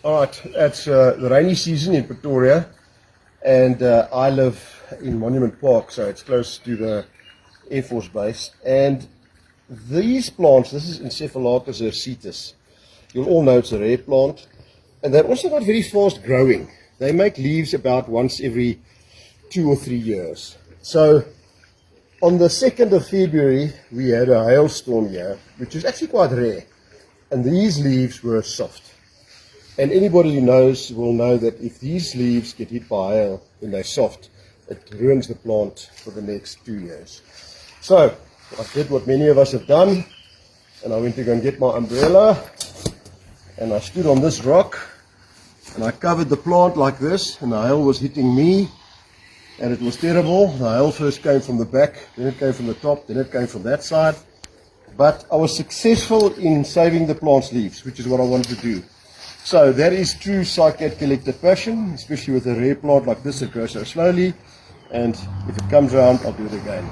All right, it's the rainy season in Pretoria, and I live in Monument Park, so it's close to the Air Force Base. And these plants, this is Encephalatus hirsutus. You'll all know it's a rare plant, and they're also not very fast growing. They make leaves about once every 2 or 3 years. So on the 2nd of February, we had a hailstorm here, which is actually quite rare, and these leaves were soft. And anybody who knows will know that if these leaves get hit by hail when they're soft, it ruins the plant for the next 2 years. So I did what many of us have done, and I went to go and get my umbrella, and I stood on this rock, and I covered the plant like this, and the hail was hitting me, and it was terrible. The hail first came from the back, then it came from the top, then it came from that side. But I was successful in saving the plant's leaves, which is what I wanted to do. So that is true Cycad collective passion, especially with a rare plant like this that grows so slowly. And if it comes around, I'll do it again.